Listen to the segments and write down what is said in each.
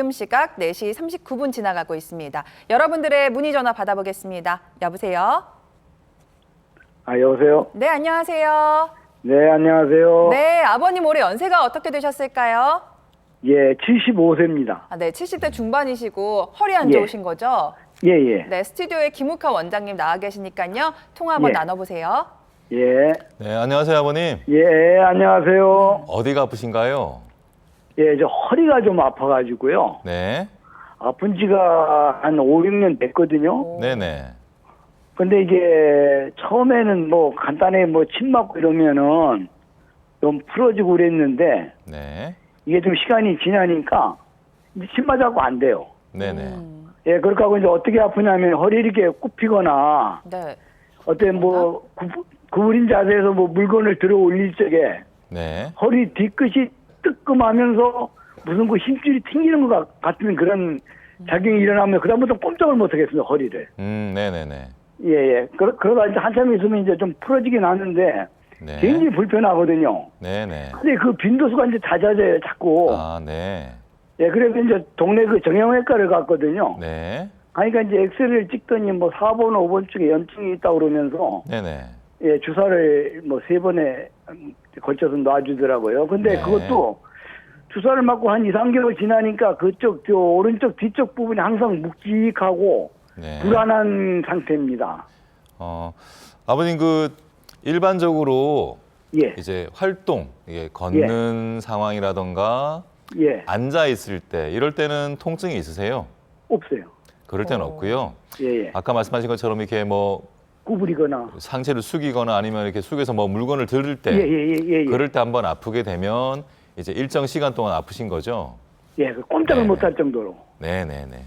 지금 시각 4시 39분 지나가고 있습니다. 여러분들의 문의 전화 받아보겠습니다. 여보세요? 여보세요? 네, 안녕하세요. 네, 안녕하세요. 네, 아버님 올해 연세가 어떻게 되셨을까요? 예, 75세입니다. 네, 70대 중반이시고 허리 안 예. 좋으신 거죠? 예, 예. 네, 스튜디오에 김욱하 원장님 나와 계시니까요. 통화 한번 예. 나눠보세요. 예. 네, 안녕하세요, 아버님. 예, 안녕하세요. 어디가 아프신가요? 예, 저 허리가 좀 아파가지고요. 네, 아픈 지가 한 5, 6년 됐거든요. 네네. 근데 이게 처음에는 뭐 간단하게 뭐 침 맞고 이러면은 좀 풀어지고 그랬는데 네, 이게 좀 시간이 지나니까 이제 침 맞아고 안 돼요. 네네. 예, 그렇게 하고 이제 어떻게 아프냐면 허리 이렇게 굽히거나 네. 어떤 뭐 구부린 자세에서 뭐 물건을 들어 올릴 적에 네. 허리 뒤끝이 뜨끔하면서 무슨 그 힘줄이 튕기는 것 같은 그런 작용이 일어나면 그다음부터 꼼짝을 못 하겠어요, 허리를. 네네네. 예, 예. 그러다 이제 한참 있으면 이제 좀 풀어지긴 하는데 네. 굉장히 불편하거든요. 네네. 근데 그 빈도수가 이제 잦아져요, 자꾸. 아, 네. 예, 그래서 이제 동네 그 정형외과를 갔거든요. 네. 그러니까 이제 엑스레이를 찍더니 뭐 4번, 5번 쪽에 염증이 있다고 그러면서 네네. 예, 주사를 뭐 3번에 걸쳐서 놔주더라고요. 근데 네. 그것도 주사를 맞고 한 2, 3개월 지나니까 그쪽, 저 오른쪽 뒤쪽 부분이 항상 묵직하고 네. 불안한 상태입니다. 아버님 일반적으로 예, 이제 활동, 이게 걷는 상황이라던가 예, 앉아 있을 때 이럴 때는 통증이 있으세요? 없어요. 그럴 때는 없고요. 예, 예. 아까 말씀하신 것처럼 이렇게 뭐 구부리거나. 상체를 숙이거나 아니면 이렇게 숙여서 뭐 물건을 들을 때 예, 예, 예, 예. 예. 그럴 때 한번 아프게 되면 이제 일정 시간 동안 아프신 거죠? 예, 그 꼼짝을 네. 못할 정도로. 네네네.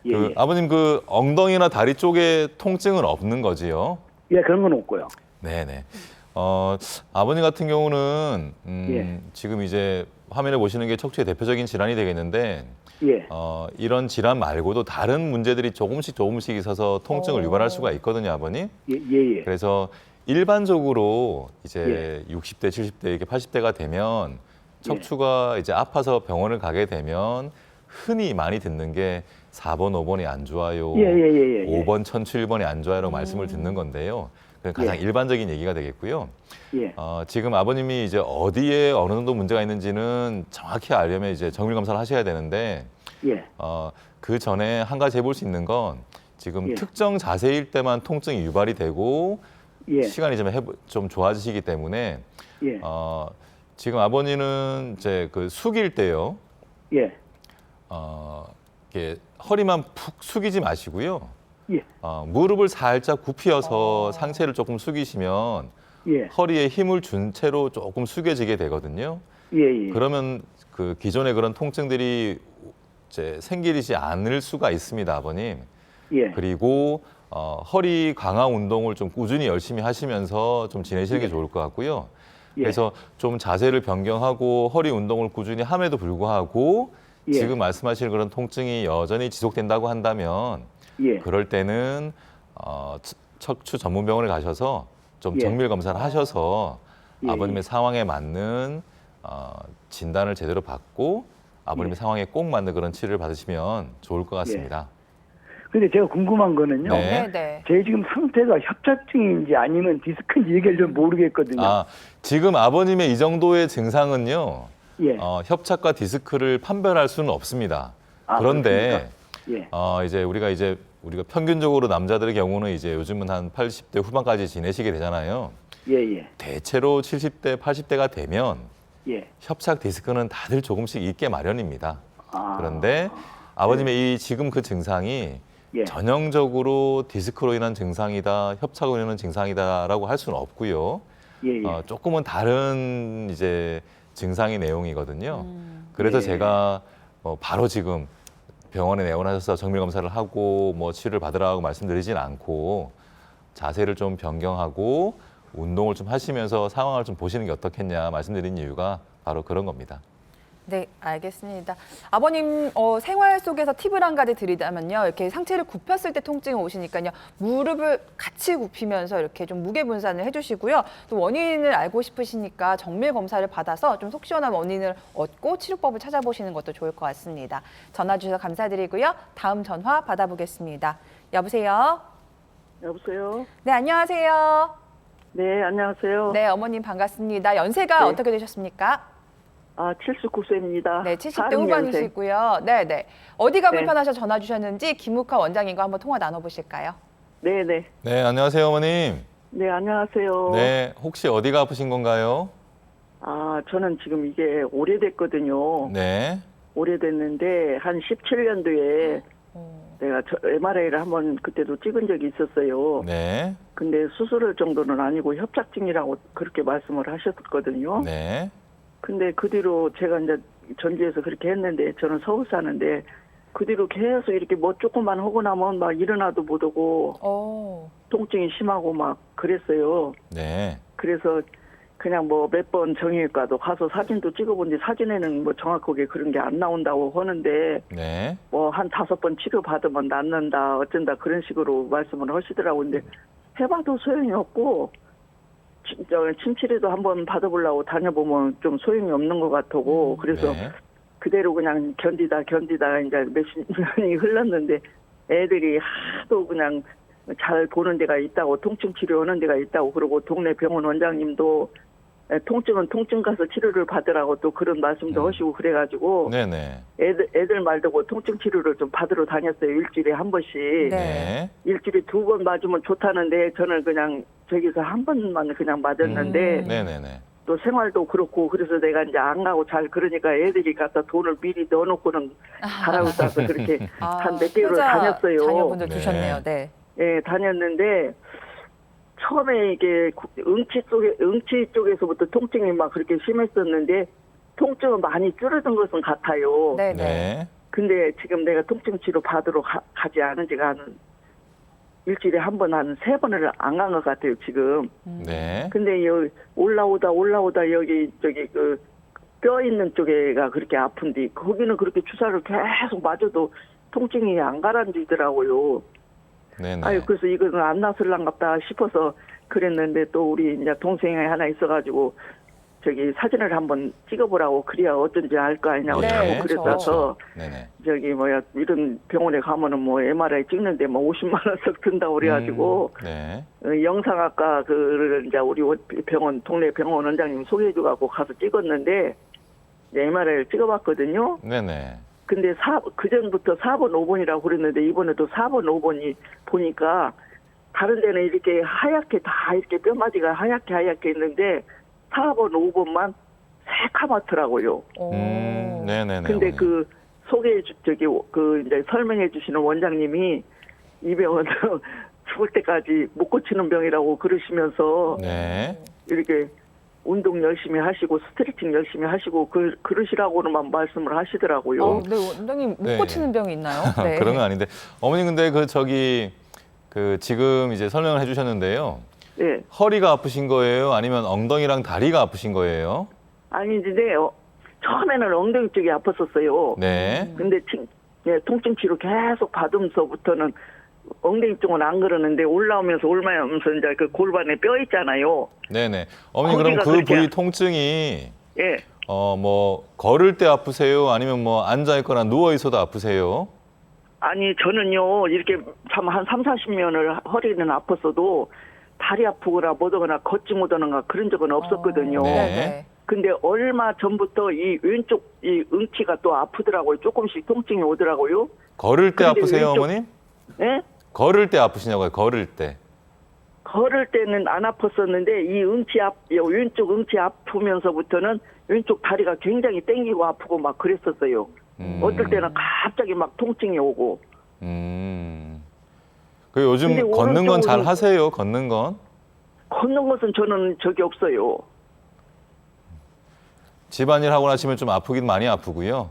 예, 예. 아버님 엉덩이나 다리 쪽에 통증은 없는 거지요? 예, 그런 건 없고요. 네네. 아버님 같은 경우는 예. 지금 이제 화면에 보시는 게 척추의 대표적인 질환이 되겠는데 예, 이런 질환 말고도 다른 문제들이 조금씩 있어서 통증을 유발할 수가 있거든요, 아버님. 예, 예, 예. 그래서 일반적으로 이제 60대, 70대, 이렇게 80대가 되면 척추가 이제 아파서 병원을 가게 되면 흔히 많이 듣는 게 4번, 5번이 안 좋아요. 예, 예, 예, 예. 5번, 1007번이 안 좋아요라고 말씀을 듣는 건데요. 그건 가장 예. 일반적인 얘기가 되겠고요. 예, 지금 아버님이 이제 어디에 어느 정도 문제가 있는지는 정확히 알려면 이제 정밀 검사를 하셔야 되는데 예, 그 전에 한 가지 해볼 수 있는 건 지금 예. 특정 자세일 때만 통증이 유발이 되고 예, 시간이 좀 좋아지시기 때문에 예, 지금 아버님은 이제 숙일 때요. 예, 이렇게 허리만 푹 숙이지 마시고요. 예, 무릎을 살짝 굽히어서 상체를 조금 숙이시면 예, 허리에 힘을 준 채로 조금 숙여지게 되거든요. 예, 예. 그러면 기존의 그런 통증들이 이제 생기지 않을 수가 있습니다, 아버님. 예, 그리고 허리 강화 운동을 좀 꾸준히 열심히 하시면서 좀 지내시는 게 좋을 것 같고요. 예. 그래서 좀 자세를 변경하고 허리 운동을 꾸준히 함에도 불구하고 예. 지금 말씀하시는 그런 통증이 여전히 지속된다고 한다면 예. 그럴 때는 척추 전문병원에 가셔서 좀 예. 정밀 검사를 하셔서 예. 아버님의 상황에 맞는 진단을 제대로 받고 아버님의 상황에 꼭 맞는 그런 치료를 받으시면 좋을 것 같습니다. 근데 제가 궁금한 거는요. 네. 네, 네. 제 지금 상태가 협착증인지 아니면 디스크인지 이게 좀 모르겠거든요. 지금 아버님의 이 정도의 증상은요. 예. 협착과 디스크를 판별할 수는 없습니다. 아, 그런데 그렇습니까? 예. 이제 우리가 평균적으로 남자들의 경우는 이제 요즘은 한 80대 후반까지 지내시게 되잖아요. 예, 예. 대체로 70대, 80대가 되면 예. 협착 디스크는 다들 조금씩 있게 마련입니다. 아. 그런데 아버님의 이 지금 그 증상이 예. 전형적으로 디스크로 인한 증상이다, 협착으로 인한 증상이다라고 할 수는 없고요. 예, 예. 조금은 다른 이제 증상의 내용이거든요. 그래서 예. 제가 바로 지금 병원에 내원하셔서 정밀 검사를 하고 뭐 치료를 받으라고 말씀드리진 않고 자세를 좀 변경하고 운동을 좀 하시면서 상황을 좀 보시는 게 어떻겠냐 말씀드린 이유가 바로 그런 겁니다. 네, 알겠습니다. 아버님 생활 속에서 팁을 한 가지 드리자면요. 이렇게 상체를 굽혔을 때 통증이 오시니까요. 무릎을 같이 굽히면서 이렇게 좀 무게 분산을 해주시고요. 또 원인을 알고 싶으시니까 정밀 검사를 받아서 좀 속 시원한 원인을 얻고 치료법을 찾아보시는 것도 좋을 것 같습니다. 전화 주셔서 감사드리고요. 다음 전화 받아보겠습니다. 여보세요? 여보세요? 네, 안녕하세요. 네, 안녕하세요. 네, 어머님 반갑습니다. 연세가 네. 어떻게 되셨습니까? 79세입니다. 네, 70대 후반이시고요. 네, 네. 어디가 네. 불편하셔서 전화 주셨는지 김묵화 원장님과 한번 통화 나눠보실까요? 네, 네. 네, 안녕하세요, 어머님. 네, 안녕하세요. 네, 혹시 어디가 아프신 건가요? 저는 지금 이게 오래됐거든요. 네. 오래됐는데 한 17년도에 내가 MRI를 한번 그때도 찍은 적이 있었어요. 네. 근데 수술할 정도는 아니고 협착증이라고 그렇게 말씀을 하셨거든요. 네. 근데 그 뒤로 제가 이제 전주에서 그렇게 했는데 저는 서울 사는데 그 뒤로 계속 이렇게 뭐 조금만 하고 나면 막 일어나도 못하고 통증이 심하고 막 그랬어요. 네. 그래서 그냥 뭐 몇 번 정형외과도 가서 사진도 찍어본지 사진에는 뭐 정확하게 그런 게 안 나온다고 하는데 네. 뭐 한 5번 치료 받으면 낫는다 어쩐다 그런 식으로 말씀을 하시더라고요. 근데 해봐도 소용이 없고 침치료도 한번 받아보려고 다녀보면 좀 소용이 없는 것 같고 그래서 네. 그대로 그냥 견디다 이제 몇십 년이 흘렀는데 애들이 하도 그냥 잘 보는 데가 있다고 통증 치료하는 데가 있다고 그러고 동네 병원 원장님도 통증은 통증 가서 치료를 받으라고 또 그런 말씀도 하시고 그래가지고 네네. 애들 말 듣고 통증 치료를 좀 받으러 다녔어요. 일주일에 한 번씩. 네. 일주일에 2번 맞으면 좋다는데 저는 그냥 저기서 한 번만 그냥 맞았는데 네네네. 또 생활도 그렇고 그래서 내가 이제 안 가고 잘 그러니까 애들이 갖다 돈을 미리 넣어놓고는 잘하고 있어서 그렇게 한 몇 개월을 다녔어요. 자녀분들 네. 두셨네요. 네. 예, 다녔는데 처음에 이게 응치 쪽에서부터 통증이 막 그렇게 심했었는데 통증은 많이 줄어든 것은 같아요. 네, 네. 네. 근데 지금 내가 통증 치료 받으러 가지 않은 지가 한 일주일에 한 번 한 3번을 안 간 것 같아요, 지금. 네. 근데 여기 올라오다 여기 저기 그 뼈 있는 쪽에가 그렇게 아픈데 거기는 그렇게 주사를 계속 맞아도 통증이 안 가라앉더라고요. 네네. 아유 그래서 이거는 안 나설랑갑다 싶어서 그랬는데 또 우리 이제 동생이 하나 있어가지고 저기 사진을 한번 찍어보라고 그래야 어쩐지 알 거 아니냐고 네, 자꾸 그렇죠. 그랬어서 네네. 저기 이런 병원에 가면은 뭐 MRI 찍는데 뭐 50만 원씩 든다고 그래가지고 네. 영상학과 그 이제 우리 병원 동네 병원 원장님 소개해줘갖고 가서 찍었는데 MRI를 찍어봤거든요. 네네. 근데 그 전부터 4번, 5번이라고 그랬는데 이번에도 4번, 5번이 보니까 다른 데는 이렇게 하얗게 다 이렇게 뼈마디가 하얗게 있는데 4번, 5번만 새카맣더라고요. 네네네. 근데 어머니. 그 이제 설명해 주시는 원장님이 이 병은 죽을 때까지 못 고치는 병이라고 그러시면서 네. 이렇게 운동 열심히 하시고 스트레칭 열심히 하시고 그러시라고는 말씀을 하시더라고요. 네, 원장님 못 네. 고치는 병이 있나요? 네. 그런 건 아닌데 어머니 근데 지금 이제 설명을 해주셨는데요. 네. 허리가 아프신 거예요? 아니면 엉덩이랑 다리가 아프신 거예요? 아니지, 처음에는 엉덩이 쪽이 아팠었어요. 네. 근데 통증 치료 계속 받으면서부터는 엉덩이 쪽은 안 그러는데 올라오면서 이제 그 골반에 뼈 있잖아요. 네네. 어머니 그럼 거기가 그 그렇게 부위 통증이 예. 뭐 걸을 때 아프세요? 아니면 뭐 앉아 있거나 누워 있어도 아프세요? 아니 저는요 이렇게 참 한 30-40년을 허리는 아팠어도 다리 아프거나 뭐더거나 걷지 못하는가 그런 적은 없었거든요. 네. 네. 근데 얼마 전부터 이 왼쪽 이 응치가 또 아프더라고요. 조금씩 통증이 오더라고요. 걸을 때 근데 아프세요, 왼쪽- 어머님? 예? 걸을 때 아프시냐고요, 걸을 때. 걸을 때는 안 아팠었는데 이 왼쪽 응치 아프면서부터는 왼쪽 다리가 굉장히 땡기고 아프고 막 그랬었어요. 어떨 때는 갑자기 막 통증이 오고. 그 요즘 근데 걷는 건 잘 오른쪽으로- 하세요, 걷는 건? 걷는 것은 저는 적이 없어요. 집안일 하고 나시면 좀 아프긴 많이 아프고요.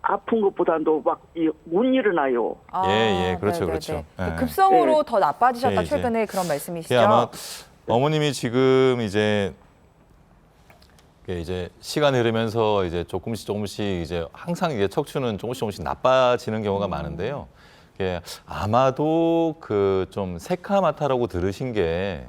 아픈 것보다도 막 못 일어나요. 예, 그렇죠, 네네네. 그렇죠. 예. 급성으로 네. 더 나빠지셨다 네, 이제. 최근에 그런 말씀이시죠? 이게 아마 어머님이 지금 이제 이게 이제 시간이 흐르면서 이제 조금씩 이제 항상 이제 척추는 조금씩 나빠지는 경우가 많은데요. 이게 아마도 그 좀 새카마타라고 들으신 게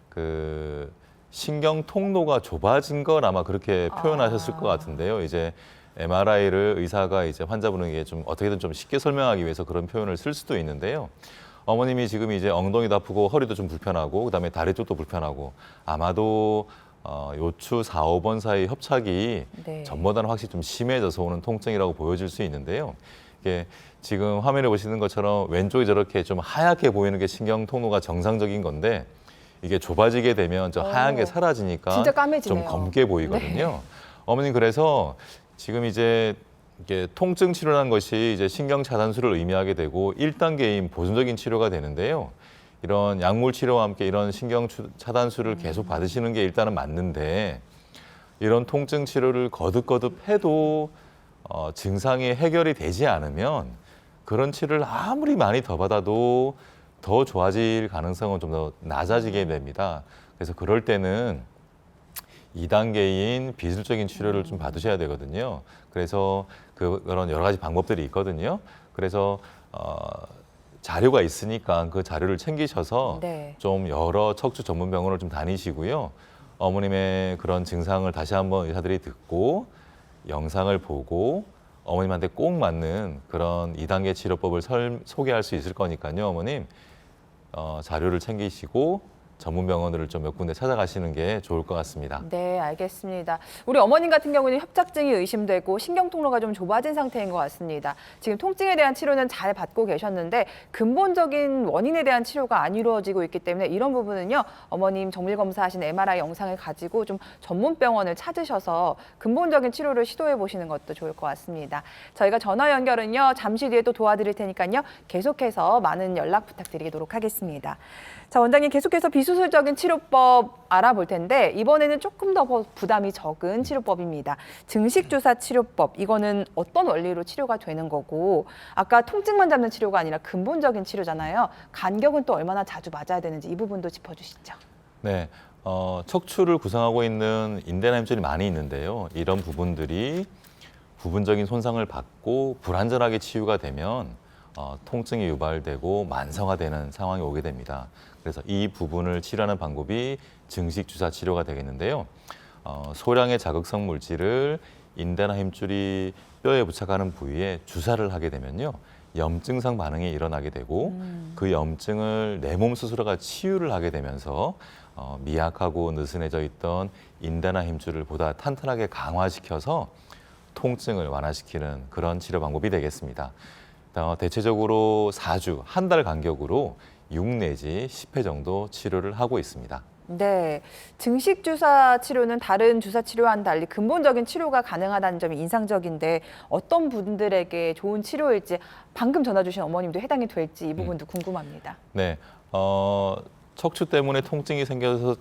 그 신경 통로가 좁아진 걸 아마 그렇게 표현하셨을 것 같은데요. 이제 MRI를 의사가 이제 환자분에게 좀 어떻게든 좀 쉽게 설명하기 위해서 그런 표현을 쓸 수도 있는데요. 어머님이 지금 이제 엉덩이도 아프고 허리도 좀 불편하고 그다음에 다리 쪽도 불편하고 아마도 요추 4, 5번 사이 협착이 네. 전보다는 확실히 좀 심해져서 오는 통증이라고 보여질 수 있는데요. 이게 지금 화면에 보시는 것처럼 왼쪽이 저렇게 좀 하얗게 보이는 게 신경 통로가 정상적인 건데 이게 좁아지게 되면 저 하얀 게 사라지니까 진짜 까매지네요. 좀 검게 보이거든요. 어머님 그래서 지금 이제 이게 통증 치료라는 것이 이제 신경 차단술을 의미하게 되고 1단계인 보존적인 치료가 되는데요. 이런 약물 치료와 함께 이런 신경 차단술을 계속 받으시는 게 일단은 맞는데 이런 통증 치료를 거듭 해도 증상이 해결이 되지 않으면 그런 치료를 아무리 많이 더 받아도 더 좋아질 가능성은 좀 더 낮아지게 됩니다. 그래서 그럴 때는 2단계인 비술적인 치료를 좀 받으셔야 되거든요. 그래서 그런 여러 가지 방법들이 있거든요. 그래서 자료가 있으니까 그 자료를 챙기셔서 네. 좀 여러 척추 전문 병원을 좀 다니시고요. 어머님의 그런 증상을 다시 한번 의사들이 듣고 영상을 보고 어머님한테 꼭 맞는 그런 2단계 치료법을 소개할 수 있을 거니까요, 어머님. 자료를 챙기시고 전문 병원들을 좀 몇 군데 찾아가시는 게 좋을 것 같습니다. 네, 알겠습니다. 우리 어머님 같은 경우는 협착증이 의심되고 신경 통로가 좀 좁아진 상태인 것 같습니다. 지금 통증에 대한 치료는 잘 받고 계셨는데 근본적인 원인에 대한 치료가 안 이루어지고 있기 때문에 이런 부분은요, 어머님 정밀 검사하신 MRI 영상을 가지고 좀 전문 병원을 찾으셔서 근본적인 치료를 시도해 보시는 것도 좋을 것 같습니다. 저희가 전화 연결은요, 잠시 뒤에 또 도와드릴 테니까요, 계속해서 많은 연락 부탁드리도록 하겠습니다. 자, 원장님 계속해서 비수술적인 치료법 알아볼 텐데 이번에는 조금 더 부담이 적은 치료법입니다. 증식주사 치료법, 이거는 어떤 원리로 치료가 되는 거고 아까 통증만 잡는 치료가 아니라 근본적인 치료잖아요. 간격은 또 얼마나 자주 맞아야 되는지 이 부분도 짚어주시죠. 네, 척추를 구성하고 있는 인대나 힘줄이 많이 있는데요. 이런 부분들이 부분적인 손상을 받고 불안전하게 치유가 되면 통증이 유발되고 만성화되는 상황이 오게 됩니다. 그래서 이 부분을 치료하는 방법이 증식주사 치료가 되겠는데요. 소량의 자극성 물질을 인대나 힘줄이 뼈에 부착하는 부위에 주사를 하게 되면요. 염증상 반응이 일어나게 되고 그 염증을 내 몸 스스로가 치유를 하게 되면서 미약하고 느슨해져 있던 인대나 힘줄을 보다 탄탄하게 강화시켜서 통증을 완화시키는 그런 치료 방법이 되겠습니다. 대체적으로 4주, 한 달 간격으로 6 내지 10회 정도 치료를 하고 있습니다. 네, 증식주사 치료는 다른 주사 치료와는 달리 근본적인 치료가 가능하다는 점이 인상적인데 어떤 분들에게 좋은 치료일지 방금 전화 주신 어머님도 해당이 될지 이 부분도 궁금합니다. 네, 척추 때문에 통증이 생겨서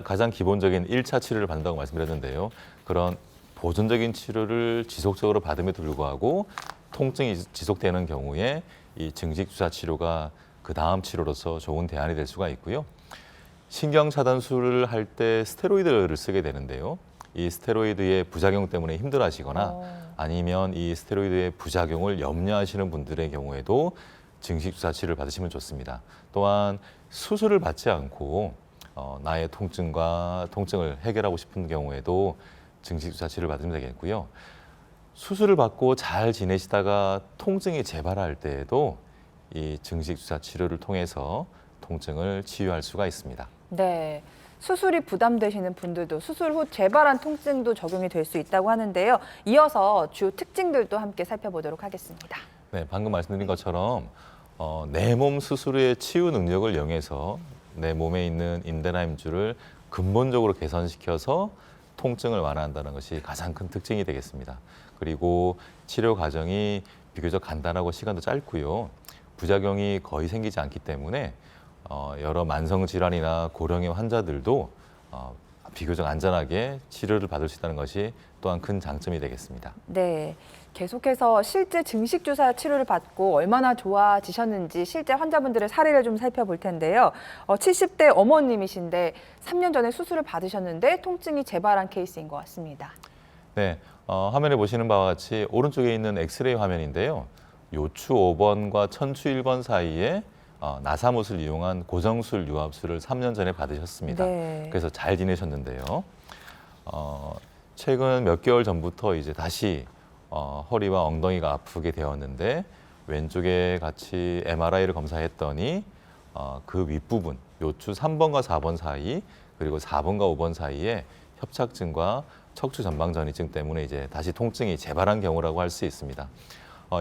가장 기본적인 1차 치료를 받는다고 말씀드렸는데요. 그런 보존적인 치료를 지속적으로 받음에도 불구하고 통증이 지속되는 경우에 이 증식주사 치료가 그 다음 치료로서 좋은 대안이 될 수가 있고요. 신경 차단술을 할 때 스테로이드를 쓰게 되는데요. 이 스테로이드의 부작용 때문에 힘들어하시거나 아니면 이 스테로이드의 부작용을 염려하시는 분들의 경우에도 증식주사 치료를 받으시면 좋습니다. 또한 수술을 받지 않고 나의 통증을 해결하고 싶은 경우에도 증식주사 치료를 받으면 되겠고요. 수술을 받고 잘 지내시다가 통증이 재발할 때에도 이 증식주사 치료를 통해서 통증을 치유할 수가 있습니다. 네, 수술이 부담되시는 분들도 수술 후 재발한 통증도 적용이 될 수 있다고 하는데요. 이어서 주 특징들도 함께 살펴보도록 하겠습니다. 네, 방금 말씀드린 것처럼 내 몸 스스로의 치유 능력을 이용해서 내 몸에 있는 인대나 힘줄을 근본적으로 개선시켜서 통증을 완화한다는 것이 가장 큰 특징이 되겠습니다. 그리고 치료 과정이 비교적 간단하고 시간도 짧고요. 부작용이 거의 생기지 않기 때문에 여러 만성 질환이나 고령의 환자들도 비교적 안전하게 치료를 받을 수 있다는 것이 또한 큰 장점이 되겠습니다. 네, 계속해서 실제 증식 주사 치료를 받고 얼마나 좋아지셨는지 실제 환자분들의 사례를 좀 살펴볼 텐데요. 70대 어머님이신데 3년 전에 수술을 받으셨는데 통증이 재발한 케이스인 것 같습니다. 네, 화면에 보시는 바와 같이 오른쪽에 있는 엑스레이 화면인데요. 요추 5번과 천추 1번 사이에 나사못을 이용한 고정술 유압술을 3년 전에 받으셨습니다. 네. 그래서 잘 지내셨는데요. 최근 몇 개월 전부터 이제 다시 허리와 엉덩이가 아프게 되었는데 왼쪽에 같이 MRI를 검사했더니 그 윗부분 요추 3번과 4번 사이 그리고 4번과 5번 사이에 협착증과 척추 전방 전이증 때문에 이제 다시 통증이 재발한 경우라고 할 수 있습니다.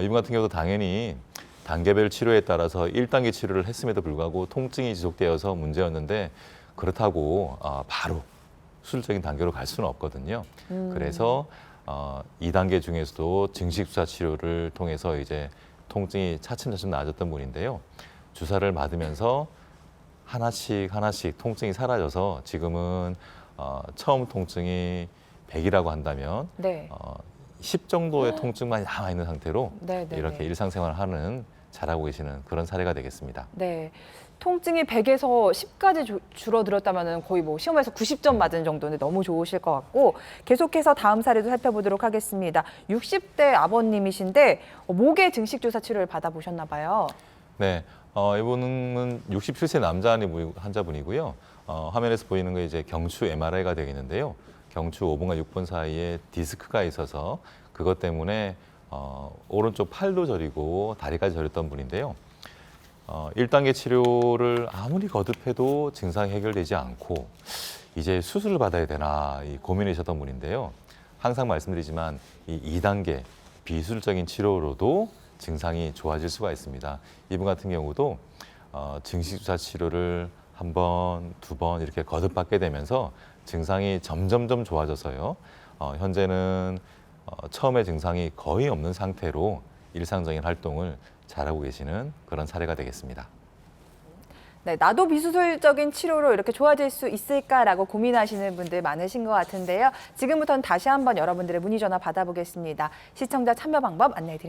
이분 같은 경우도 당연히 단계별 치료에 따라서 1단계 치료를 했음에도 불구하고 통증이 지속되어서 문제였는데 그렇다고 바로 수술적인 단계로 갈 수는 없거든요. 그래서 2단계 중에서도 증식주사 치료를 통해서 이제 통증이 차츰차츰 나아졌던 분인데요. 주사를 맞으면서 하나씩 통증이 사라져서 지금은 처음 통증이 100이라고 한다면 네. 10 정도의 통증만 남아 있는 상태로 네, 네, 이렇게 네. 일상생활을 하는 잘하고 계시는 그런 사례가 되겠습니다. 네. 통증이 100에서 10까지 줄어들었다면 거의 뭐 시험에서 90점 맞은 정도인데 너무 좋으실 것 같고 계속해서 다음 사례도 살펴보도록 하겠습니다. 60대 아버님이신데 목의 증식주사 치료를 받아보셨나 봐요. 네, 이분은 67세 남자 환자분이고요. 화면에서 보이는 게 이제 경추 MRI가 되겠는데요. 경추 5번과 6번 사이에 디스크가 있어서 그것 때문에 오른쪽 팔도 저리고 다리까지 저렸던 분인데요. 1단계 치료를 아무리 거듭해도 증상이 해결되지 않고 이제 수술을 받아야 되나 고민이셨던 분인데요. 항상 말씀드리지만 이 2단계 비수술적인 치료로도 증상이 좋아질 수가 있습니다. 이분 같은 경우도 증식주사 치료를 한 번, 두 번 이렇게 거듭받게 되면서 증상이 점점점 좋아져서요. 현재는 처음에 증상이 거의 없는 상태로 일상적인 활동을 잘하고 계시는 그런 사례가 되겠습니다. 네, 나도 비수술적인 치료로 이렇게 좋아질 수 있을까라고 고민하시는 분들 많으신 것 같은데요. 지금부터는 다시 한번 여러분들의 문의 전화 받아보겠습니다. 시청자 참여 방법 안내해 드립니다.